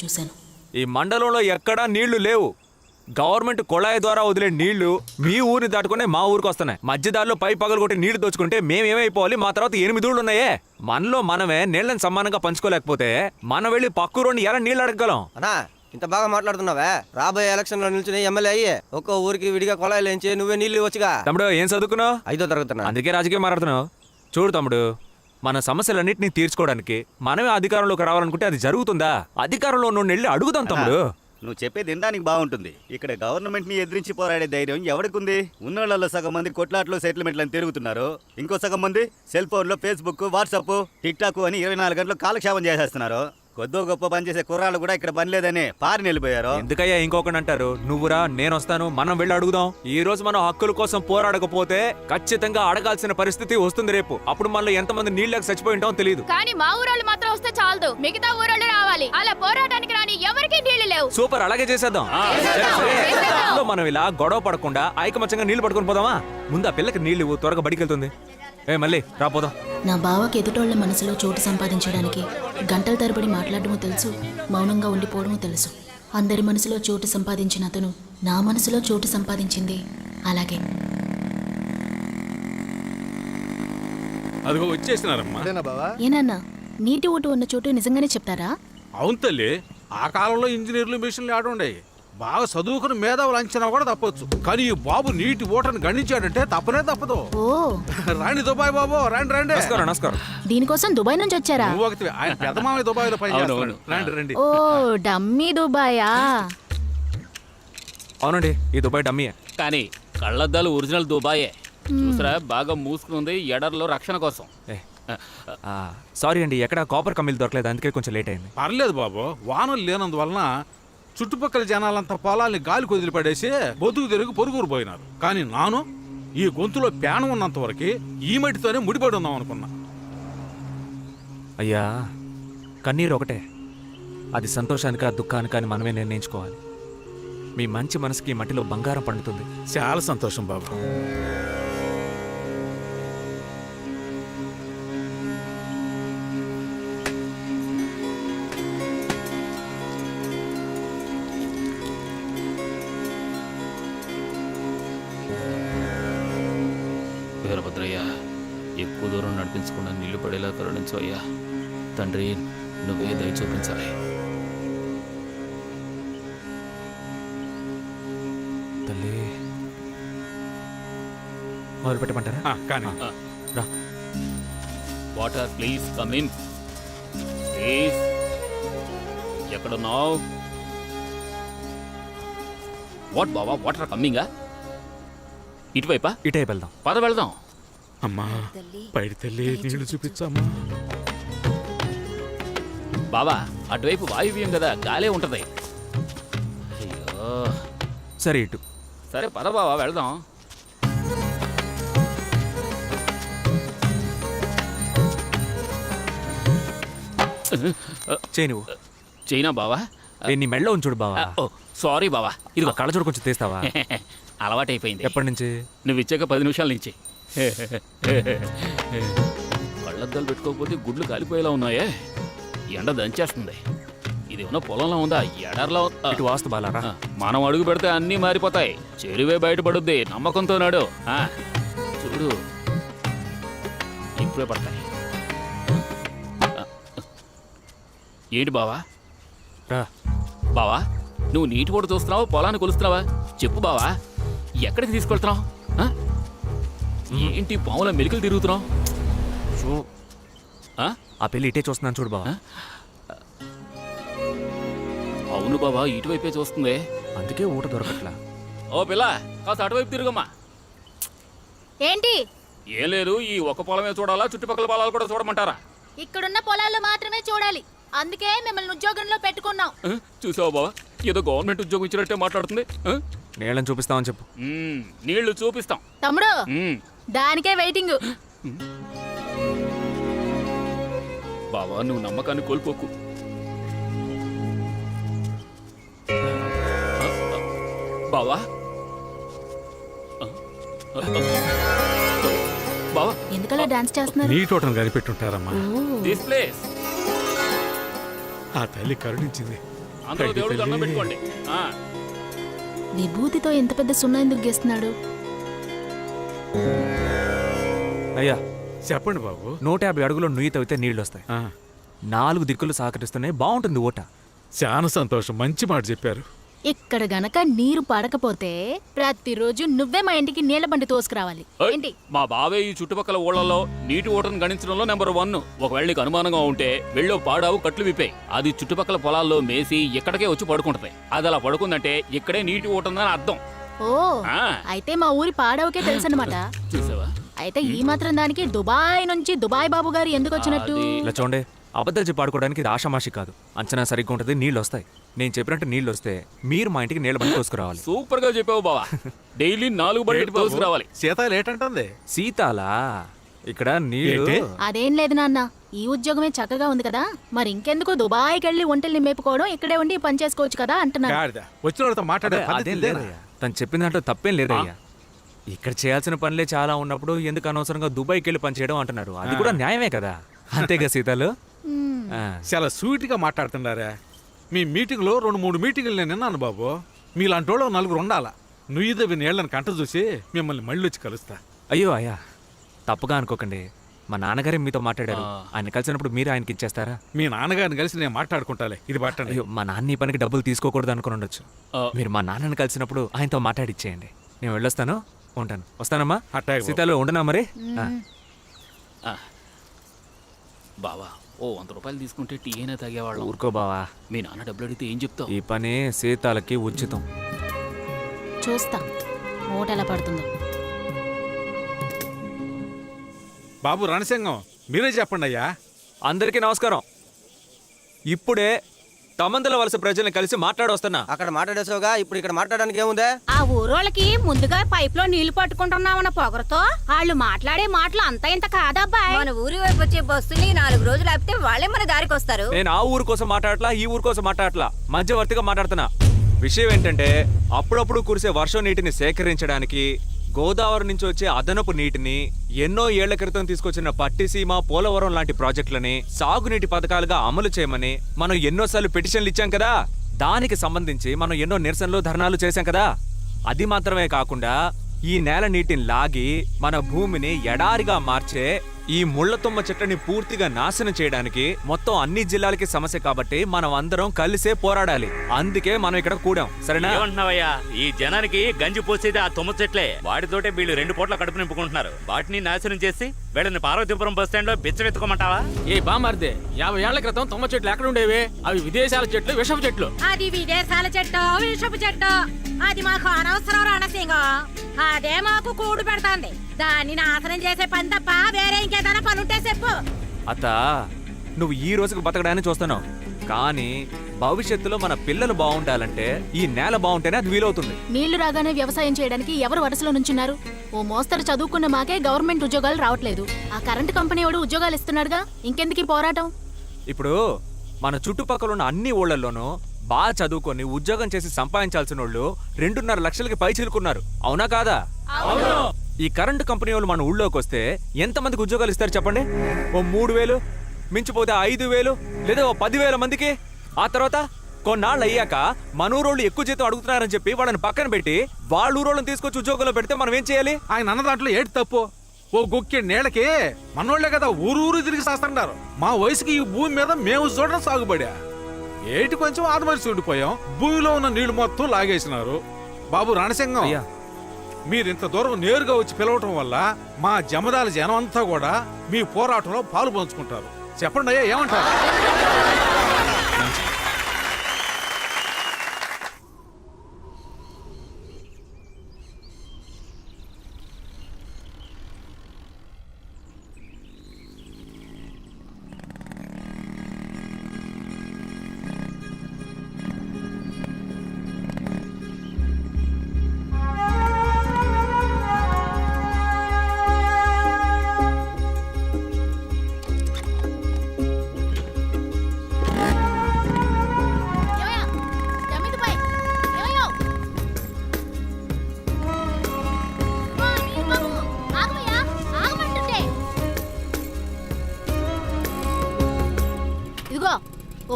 చూశాను. ఈ మండలంలో ఎక్కడా నీళ్లు లేవు. గవర్నమెంట్ కొళాయి ద్వారా వదిలే నీళ్లు మీ ఊరిని దాటుకునే మా ఊరికి వస్తున్నాయి. మధ్యదారిలో పై పగలు కొట్టి నీళ్లు దోచుకుంటే మేమేమైపోవాలి? మా తర్వాత 8 ఊళ్ళు ఉన్నాయే. మనలో మనమే నీళ్లను సమానంగా పంచుకోలేకపోతే మనం వెళ్ళి పక్కూరుని ఎలా నీళ్ళు అడగగలం? అన్నా ఇంత బాగా మాట్లాడుతున్నావే, రాబోయే ఎలక్షన్ లో నిల్చుని ఎమ్మెల్యే అయ్యే ఒక్కో ఊరికి విడిగా కొలాయిలు ఎంచి నువ్వే నీళ్ళు ఇవ్వచ్చుగా. తమ్ముడు ఏం చదువుకున్నావు? 5వ తరగతి. అందుకే రాజకీయం మాట్లాడుతున్నావు. చూడు తమ్ముడు, మన సమస్యలన్నింటినీ తీర్చుకోవడానికి మనమే అధికారంలోకి రావాలనుకుంటే అది జరుగుతుందా? అధికారంలో నుండి వెళ్ళి అడుగుదాం తమ్ముడు. నువ్వు చెప్పేది వినడానికి బాగుంటుంది. ఇక్కడ గవర్నమెంట్ ని ఎదిరించి పోరాడే ధైర్యం ఎవరికుంది? ఉన్నోళ్ళలో సగం మంది కొట్లాట్లు సెటిల్మెంట్లను తిరుగుతున్నారు. ఇంకో సగం మంది సెల్ ఫోన్ లో ఫేస్బుక్, వాట్సాప్, టిక్ టాక్ అని 24 గంటలు కాలక్షేపం చేసేస్తున్నారు. కొద్దో గొప్ప పనిచేసే కుర్రాళ్ళు కూడా ఇక్కడ పని లేదని పారిని వెళ్ళిపోయారు. ఎందుకయ్యా ఇంకొకటి అంటారు? నువ్వురా, నేను వస్తాను, మనం వెళ్ళి అడుగుదాం. ఈ రోజు మనం హక్కుల కోసం పోరాడకపోతే ఖచ్చితంగా అడగాల్సిన పరిస్థితి వస్తుంది రేపు. అప్పుడు మనలో ఎంతమంది నీళ్ళకి చచ్చిపోయి ఉంటామో తెలియదు. కానీ మా ఊరోళ్ళు మాత్రం వస్తే చాలదు, మిగతా ఊరోళ్ళు రావాలి. అలా పోరాటానికి రాని ఎవరికి నీళ్లు లేవు. సూపర్, అలాగే చేసేద్దాం. మనం ఇలా గొడవ పడకుండా ఐకమత్యంగా నీళ్లు పట్టుకుని పోదామా? ముందు ఆ పిల్లకి నీళ్లు ఇవ్వు, త్వరగా బడికి వెళ్తుంది. మళ్ళీ రాపోదాం. నా బావకి ఎదుటోళ్ల మనసులో చోటు సంపాదించడానికి గంటల తరబడి మాట్లాడటమో తెలుసు, మౌనంగా ఉండిపోవడమో తెలుసు. అందరి మనసులో చోటు సంపాదించిన అతను నా మనసులో చోటు సంపాదించింది అలాగే. అదిగో వచ్చేసినారమ్మా. ఏనన్నా, నీటి ఓటు ఉన్న చోటు నిజంగానే చెప్తారా? అవును తల్లి, ఆ కాలంలో ఇంజనీర్లు మిషన్లు ఆడుండే. బాగా చదువుకుని మేధావులు అంచనా కూడా తప్పొచ్చు, కానీ ఈ బాబు నీటి ఓటను గణించాడంటే తప్పనే తప్పదు. ఓ రాండి దుబాయ్ బాబు, రండి రండి. నమస్కారం. దీనికోసం దుబాయ్ నుంచి వచ్చారా? ఆయన పెద్దమామయ్య దుబాయ్ లో పనిచేస్తున్నాడు. రండి రండి. ఓ డమ్మీ దుబాయా? అవునండి, ఈ దుబాయ్ డమ్మీయే. కానీ కళ్ళద్దాలు ఒరిజినల్ దుబాయే. చూసరా, బాగా మూసుకుంది ఎడర్లో రక్షణ కోసం. సారీ అండి, ఎక్కడ కాపర్ కమ్మీలు దొరకలేదు, అందుకే కొంచెం లేట్ అయింది. పర్లేదు బాబు, వానలు లేనందువలన చుట్టుపక్కల జనాలంతా పొలాల్ని గాలికి వదిలిపడేసి బతుకు తిరిగి పొరుగురు పోయినారు. కానీ నాను ఈ గొంతులో ప్యానం ఉన్నంత వరకు ఈ మట్టితోనే ముడిపడి ఉందాం అనుకున్నా. అయ్యా, కన్నీరు ఒకటే, అది సంతోషానికా దుఃఖానికా అని మనమే నిర్ణయించుకోవాలి. మీ మంచి మనసుకి మట్టిలో బంగారం పండుతుంది. చాలా సంతోషం బాబు. వీరభద్రయ్య, ఎక్కువ దూరం నడిపించకుండా నీళ్లు పడేలా కరుణించు అయ్యా. తండ్రి, నువ్వే దయ చూపించాలి. తల్లి, మొదలు పెట్టమంటారా? కానీ రా. Water please come in please. ఎక్కడున్నావు? వాట్ బావా, వాటర్ కమ్మింగా? ఇటువైపా? ఇటే వెళ్దాం. పద వెళ్దాం. అమ్మా, పైడి తల్లి నీళ్లు చూపించమ్మా. బావా, అటువైపు వాయువ్యం కదా, గాలే ఉంటది. అయ్యో, సరే ఇటు. సరే పద బావా, వెళ్దాం. చేయి నువ్వు. చైనా బావా? నీ మెళ్ళో ఉంచుడు బావా. ఓ సారీ బావా. ఇదిగో కళ్ళజోడు కొంచెం తీస్తావా? అలవాటైపోయింది. ఎప్పటి నుంచి? నువ్వు ఇచ్చాక 10 నిమిషాల నుంచి. కళ్ళద్దాలు పెట్టుకోకపోతే గుడ్లు కాలిపోయేలా ఉన్నాయే. ఎండ దంచేస్తుంది. ఇది ఉన్న పొలంలో ఉందా, ఎడర్లో? ఇటు వాస్తు బాలారా. మనం అడుగు పెడితే అన్నీ మారిపోతాయి. చెరువే బయటపడుద్ది. నమ్మకంతో నాడు. చూడు, ఇప్పుడే పడతాయి. ఏంటి బావా? రా బావా, నువ్వు నీటి కూడా చూస్తున్నావా, పొలాన్ని కొలుస్తున్నావా? చెప్పు బావా, ఎక్కడికి తీసుకెళ్తున్నావు? ఏంటి పాముల మెలికలు తిరుగుతున్నావు? ఆ పెళ్లి ఇటే చూస్తున్నాను చూడు బావా. అవును బావా, ఇటువైపే చూస్తుంది. అందుకే ఊట దొరకట్లా. ఓ పిల్ల, కాస్త అటువైపు తిరుగమ్మా. ఏంటి? ఏం లేదు, ఈ ఒక్క పొలమే చూడాలా, చుట్టుపక్కల పొలాలు కూడా చూడమంటారా? ఇక్కడున్న పొలాలు మాత్రమే చూడాలి, అందుకే మిమ్మల్ని ఉద్యోగంలో పెట్టుకున్నాం. చూసావా బావా, ఏదో గవర్నమెంట్ ఉద్యోగం ఇచ్చినట్టే మాట్లాడుతుంది. నీళ్ళని చూపిస్తామని చెప్పు. నీళ్లు చూపిస్తాం తమ్ముడు, దానికే వెయిటింగ్. బావా, నువ్వు నమ్మకాన్ని కోల్పోకు. బావా, బావా, ఎందుకలా డాన్స్ చేస్తున్నారు? నీ తోటను కనిపెట్టుంటారమ్మా. This place. ఆ తల్లి కరుణించింది. అందరూ దేవుడికి దండం పెట్టుకోండి. ఆ, విభూతితో ఎంత పెద్ద సున్నా ఎందుకు గీస్తున్నాడు? అయ్యా చెప్పండి బాబు. 150 అడుగులు నుయ్యి తవ్వితే నీళ్ళు వస్తాయి. ఆ, 4 దిక్కులు సహకరిస్తున్నాయి, బాగుంటుంది ఓట. చాలా సంతోషం, మంచి మాట చెప్పారు. ఇక్కడ గనక నీరు పడకపోతే ప్రతిరోజు నువ్వే మా ఇంటికి నీళ్ల బండి తోసుకురావాలి. ఏయ్, ఏంటి? మా బావే ఈ చుట్టుపక్కల ఊళ్ళలో నీటి ఓటను గణించడంలో నెంబర్ 1. ఒకవేళ నీకు అనుమానంగా ఉంటే వెళ్ళో పాడావు కట్లు విప్పాయి. అది చుట్టుపక్కల పొలాల్లో మేసి ఇక్కడికే వచ్చి పడుకుంటది. అది అలా పడుకుందంటే ఇక్కడే నీటి ఓటుందని అర్థం. ఓ ఆ. అయితే మా ఊరి పాడవకే తెలుసనమాట. చూసావా? అయితే ఈ మాత్రం దానికి దుబాయ్ నుంచి దుబాయ్ బాబు గారు ఎందుకు వచ్చినట్టు? ఇలా చూడండి, అబద్ధాలు చెప్పి ఆడుకోవడానికి ఇది ఆషామాషి కాదు. అంచనా సరిగ్గా ఉంటుంది, నీళ్ళు వస్తాయి. నేను చెప్పినట్టు నీళ్ళు వస్తే మీరు మా ఇంటికి నీళ్ళ బండి తోసుకురావాలి. సూపర్ గా చెప్పావు బావా. డైలీ 4 బండ్లు తోసుకురావాలి. సీత లేటంటుంది. సీతాలా ఇక్కడ నీళ్ళు ఏంటి? అదేం లేదు నాన్న, ఈ ఉద్యోగమే చక్కగా ఉంది కదా, మరి ఇంకెందుకు దుబాయ్కి వెళ్ళి ఒంటల్ని మేపుకోవడం, ఇక్కడే ఉండి పని చేసుకోవచ్చు కదా అంటున్నాను. గాడిద వచ్చిన వాళ్ళతో మాట్లాడే అదే, పద్ధతి అదేం ఇదేనా? లేదయ్యా. తను చెప్పిన దాంట్లో తప్పేం లేదయ్యా. ఇక్కడ చేయాల్సిన పనులే చాలా ఉన్నప్పుడు ఎందుకు అనవసరంగా దుబాయ్కి వెళ్ళి పని చేయడం అంటున్నారు. అది కూడా న్యాయమే కదా. అంతేగా సీతాలు? మ్మ్. ఆ. చాలా స్వీట్గా మాట్లాడుతున్నారా? మీ మీటింగ్లో 2-3 మీటింగులు నేను విన్నాను బాబు. మీలాంటి వాళ్ళు 4 ఉండాలా. నుయ్యిదవి నీళ్ళని కంట చూసి మిమ్మల్ని మళ్ళీ వచ్చి కలుస్తా. అయ్యో అయ్యా, తప్పుగా అనుకోకండి. మా నాన్నగారే మీతో మాట్లాడారు. ఆ. ఆయన కలిసినప్పుడు మీరు ఆయనకి ఇచ్చేస్తారా? మీ నాన్నగారిని కలిసి నేను మాట్లాడుకుంటాలే. ఇది పట్టండి. అయ్యో, మా నాన్న ఈ పనికి డబ్బులు తీసుకోకూడదు అనుకుని ఉండొచ్చు. ఆ. మీరు మా నాన్నని కలిసినప్పుడు ఆయనతో మాట్లాడిచ్చేయండి. నేను వెళ్ళొస్తాను, ఉంటాను. వస్తానమ్మా. అట్టాగే బాబు. సీతాలు ఉండనా మరి? ఆ. ఆ. బావా, ఓ 100 రూపాయలు తీసుకుంటే టీ అయినా తాగేవాళ్ళం. ఊరుకో బావా, మీ నాన్న డబ్బులు అడిగితే ఏం చెప్తావు? ఈ పని సీతాలకి ఉచితం. చూస్తా ఓట ఎలా పడుతుందో. బాబు రణసింగం, మీరే చెప్పండి అయ్యా. అందరికీ నమస్కారం. ఇప్పుడే తమందల వలస ప్రజల్ని కలిసి మాట్లాడొస్తున్నా. అక్కడ మాట్లాడేసావుగా, ఇప్పుడు ఇక్కడ మాట్లాడడానికి ఏముందే? ఆ ఊరోళ్ళకి ముందుగా పైప్ లో నీళ్లు పట్టుకుంటున్నామన్న పొగరతో వాళ్ళు మాట్లాడే మాటలు అంత ఇంత కాదబ్బాయ్. మన ఊరి వైపు వచ్చే బస్సుని 4 రోజులు ఆపితే వాళ్ళే మన దారికి వస్తారు. నేను ఆ ఊరు కోసం మాట్లాడట్లా, ఈ ఊరు కోసం మాట్లాడట్లా, మధ్యవర్తిగా మాట్లాడుతున్నా. విషయం ఏంటంటే, అప్పుడప్పుడు కురిసే వర్షం నీటిని సేకరించడానికి గోదావరి నుంచి వచ్చే అదనపు నీటిని ఎన్నో ఏళ్ల క్రితం తీసుకొచ్చిన పట్టిసీమ, పోలవరం లాంటి ప్రాజెక్టులని సాగునీటి పథకాలుగా అమలు చేయమని మనం ఎన్నోసార్లు పిటిషన్లు ఇచ్చాం కదా. దానికి సంబంధించి మనం ఎన్నో నిరసనలు, ధర్నాలు చేశాం కదా. అది మాత్రమే కాకుండా ఈ నేల నీటిని లాగి మన భూమిని ఎడారిగా మార్చే ఈ ముళ్లతుమ్మ చెట్లని పూర్తిగా నాశనం చేయడానికి మొత్తం అన్ని జిల్లాలకి సమస్య కాబట్టి మనం అందరం కలిసే పోరాడాలి. అందుకే మనం ఇక్కడ కూడాం, సరేనా? ఏమంటున్నావయ్యా? ఈ జనానికి గంజి పోసేది ఆ తుమ్మ చెట్లే. వాటితోటే వీళ్ళు 2 పూట్ల కడుపు నింపుకుంటున్నారు. వాటిని నాశనం చేసి వీళ్ళని పార్వతీపురం బస్ స్టాండ్ లో బిచ్చమెత్తుకోమంటావా? ఏ బామర్దే, 50 ఏళ్ల క్రితం తుమ్మ చెట్లు ఎక్కడ ఉండేవి? అవి విదేశాల చెట్లు, విషపు చెట్లు. అది విదేశాల చెట్టు, విషపు చెట్టు. అది మాకు అనవసరం రణసింగం. అదే మాకు కూడు పెడతాంది. దాన్ని నాశనం చేసే పని తప్ప వేరే ఇంకేదైనా పని ఉంటే చెప్పు. అత్త, నువ్వు ఈ రోజుకు బతకడాన్ని చూస్తున్నావు, కానీ భవిష్యత్తులో మన పిల్లలు బాగుండాలంటే ఈ నేల బాగుంటేనే అది వీలవుతుంది. నీళ్లు రాగానే వ్యవసాయం చేయడానికి ఎవరు వరుసలో నుంచున్నారు? ఓ మోస్తరు చదువుకున్న మాకే గవర్నమెంట్ ఉద్యోగాలు రావట్లేదు. ఆ కరెంటు కంపెనీ వాడు ఉద్యోగాలు ఇస్తున్నాడుగా, ఇంకెందుకు ఈ పోరాటం? ఇప్పుడు మన చుట్టుపక్కల ఉన్న అన్ని ఊళ్ళల్లోనూ బాగా చదువుకొని ఉద్యోగం చేసి సంపాదించాల్సిన వాళ్ళు 2.5 లక్షలకి పై చిలుకున్నారు. అవునా కాదా? ఈ కరెంటు కంపెనీ వాళ్ళు మన ఊళ్ళోకి వస్తే ఎంతమందికి ఉద్యోగాలు ఇస్తారు చెప్పండి? ఓ 3,000, మించిపోతే 5,000, లేదా ఓ 10,000 మందికి. ఆ తర్వాత కొన్నాళ్ళు అయ్యాక మన ఊరోళ్ళు ఎక్కువ జీతం అడుగుతున్నారని చెప్పి వాళ్ళని పక్కన పెట్టి వాళ్ళ ఊరోళ్ళని తీసుకొచ్చి ఉద్యోగంలో పెడితే మనం ఏం చేయాలి? ఆయన అన్న దాంట్లో ఏడు తప్పు. ఓ గొక్కే నేలకి మనోళ్లే కదా ఊరు తిరిగి చేస్తున్నారు. మా వయసుకి ఈ భూమి మీద మేము చూడడం సాగుబడా. ఏటి కొంచెం ఆదమరిచి ఉండిపోయాం. భూమిలో ఉన్న నీళ్లు మొత్తం లాగేసినారు. బాబు రణసింగం, అయ్యా, మీరింత దూరం నేరుగా వచ్చి పిలవటం వల్ల మా జమదాల జనం అంతా కూడా మీ పోరాటంలో పాలు పంచుకుంటారు. చెప్పండి అయ్యా, ఏమంటారు?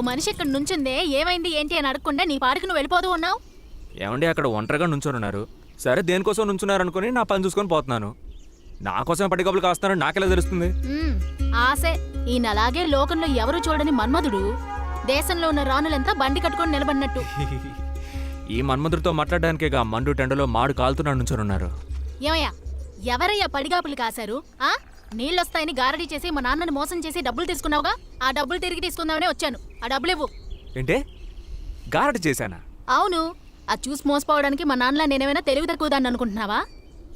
మనిషి ఇక్కడ నుంచుందే ఏమైంది ఏంటి అని అడగకుండా నీ పాడికి నువ్వు వెళ్ళిపోతూ ఉన్నావు. ఏమండి అక్కడ ఒంటరిగా నుంచోనున్నారు. సరే దేనికోసం నుంచున్నారు అనుకుని నా పని చూసుకొని పోతున్నాను. నా కోసం పడికప్పులు కాస్తున్నారని నాకెలా తెలుస్తుంది? ఆసే ఈయన అలాగే లోకంలో ఎవరు చూడని మన్మధుడు దేశంలో ఉన్న రాణులంతా బండి కట్టుకొని నిలబడినట్టు. ఈ మన్మధుడితో మాట్లాడడానికేగా మండు టెండలో మాడు కాలుతున్నాడు నుంచోనున్నారు. ఏమయ్యా ఎవరయ్యా పడిగాపులు కాశారు? నీళ్ళొస్తాయని గారడీ చేసి మా నాన్నని మోసం చేసి డబ్బులు తీసుకున్నావుగా, ఆ డబ్బులు తిరిగి తీసుకుందామనే వచ్చాను. ఆ డబ్బులు ఇవ్వు. ఏంటే గారడి చేశానా? అవును, అది చూసి మోసపోవడానికి మా నాన్నలా నేనేమైనా తెలివి తక్కువదాన్ని అనుకుంటున్నావా?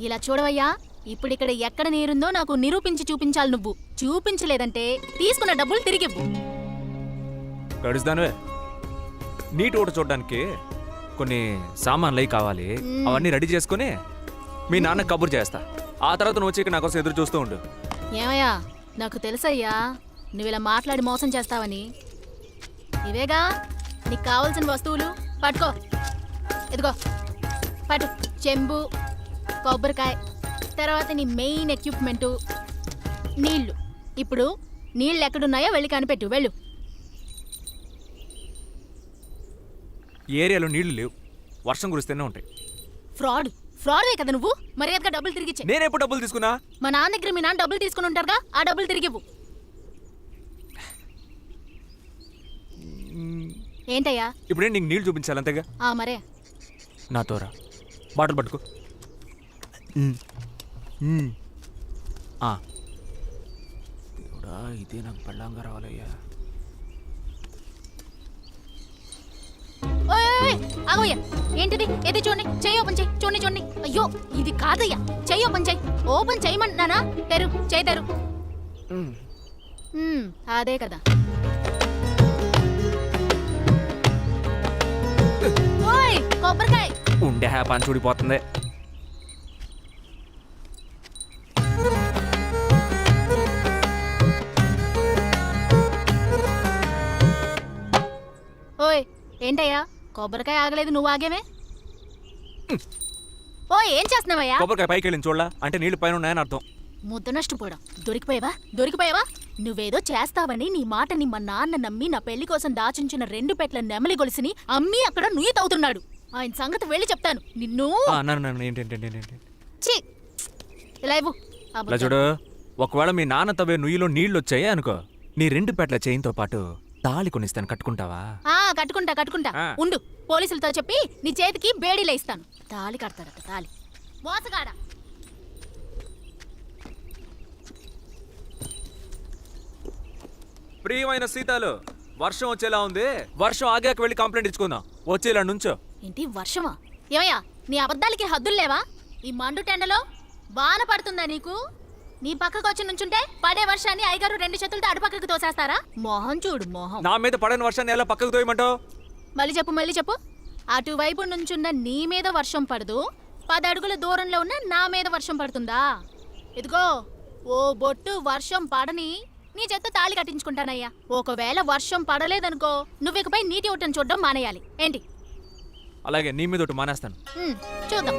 ఇలా చూడవయ్యా, ఇప్పుడిక్కడ ఎక్కడ నీరుందో నాకు నిరూపించి చూపించాలి. నువ్వు చూపించలేదంటే తీసుకున్న డబ్బులు తిరిగివ్వు. గడుస్తానువే. నీటి ఊట చూడడానికి కొన్ని సామాన్లు అవి కావాలి. అవన్నీ రెడీ చేసుకుని మీ నాన్న కబురు చేస్తా. ఆ తర్వాత నువ్వు వచ్చి నా కోసం ఎదురు చూస్తూ ఉండు. ఏమయ్యా నాకు తెలుసయ్యా నువ్వు ఇలా మాట్లాడి మోసం చేస్తావని. ఇవేగా నీకు కావాల్సిన వస్తువులు, పట్టుకో. ఇదిగో పట్టు. చెంబు, కొబ్బరికాయ, తర్వాత నీ మెయిన్ ఎక్విప్మెంటు నీళ్లు. ఇప్పుడు నీళ్ళు ఎక్కడున్నాయో వెళ్ళి కనిపెట్టు. వెళ్ళు. ఏరియాలో నీళ్లు లేవు, వర్షం కురిస్తేనే ఉంటాయి. ఫ్రాడ్వే కదా నువ్వు. మర్యాదగా డబ్బులు తిరిగిచ్చే. నేనెప్పుడు డబ్బులు తీసుకున్నా? మా నాన్న దగ్గర మీ నాన్న డబ్బులు తీసుకుని ఉంటారుగా, ఆ డబ్బులు తిరిగివ్వు. ఏంటయ్యా? ఇప్పుడే నీకు నీళ్లు చూపించాలి అంతేగా? మరే నాతోరా బాటిల్ పట్టుకో. దేవుడా, ఇదే నాకు పెళ్ళంగా రావాలయ్యా. ఆగోయ్యా, ఏంటిది? ఏది చూడండి, చెయ్యి ఓపెన్ చెయ్యి. చూడండి. అయ్యో ఇది కాదయ్యా, చెయ్యి ఓపెన్ చెయ్యి. ఓపెన్ చేయమంటున్నానా? తెరు, చెయ్యి తెరు. అదే కదా. ఓయ్ కొబ్బరికాయ ఉండే పని చూడిపోతుంది. ఓయ్ ఏంటయ్యా, కొబ్బరికాయ ఆగలేదు, నువ్వు ఆగేమే? ఓ ఏం చేస్తున్నావయ్యా? కొబ్బరికాయ పైకి వెళ్ళింది చూడలా అంటే నీళ్లు పైన ఉన్నాయని అర్థం. ముద్ద నష్టపోవడం. దొరికిపోయావా? నువ్వేదో చేస్తావని నీ మాటని మా నాన్న నమ్మి నా పెళ్లి కోసం దాచుంచిన 2 పెట్ల నెమలి గొలుసుని అమ్మి అక్కడ నుయ్యి తవ్వుతున్నాడు. ఆయన సంగతి వెళ్ళి చెప్తాను నిన్ను. ఇలా ఇవ్వు. ఇలా చూడు, ఒకవేళ మీ నాన్న తవ్వే నుయ్యిలో నీళ్లు వచ్చాయి అనుకో, నీ 2 పెట్ల చైన్తో పాటు తాళి కొనిస్తాను, కట్టుకుంటావా? కట్టుకుంటా. ఉండు, పోలీసులతో చెప్పి నీ చేతికి బేడీలు ఇస్తాను. తాళి కడతాడట, తాళి. మోసగాడ. ప్రియమైన సీతాలు, వర్షం వచ్చేలా ఉంది. వర్షం ఆగాక వెళ్ళి కంప్లైంట్ ఇచ్చుకుందాం. వచ్చేలా నుంచో. ఏంటి వర్షమా? ఏమయ్యా నీ అబద్ధాలకి హద్దులు లేవా? ఈ మండు టెండలో వాన పడుతుందా నీకు? నీ పక్కకు వచ్చి నుంచుంటే పడే వర్షాన్ని అయ్యగారు 2 చేతులతో అటుపక్కకు తోసేస్తారా? మొహం చూడు, మొహం. నా మీద పడని వర్షాన్ని ఎలా పక్కకు తోయమంటావు? మళ్ళీ చెప్పు. అటువైపు నుంచున్న నీ మీద వర్షం పడదు, 10 అడుగుల దూరంలో ఉన్న నా మీద వర్షం పడుతుందా? ఇదిగో ఓ బొట్టు వర్షం పడని నీ చేత్తో తాళి కట్టించుకుంటానయ్యా. ఒకవేళ వర్షం పడలేదనుకో, నువ్వికపై నీటి ఊటను చూడడం మానేయాలి. ఏంటి? అలాగే నీ మీద ఒకటి మానేస్తాను. చూద్దాం.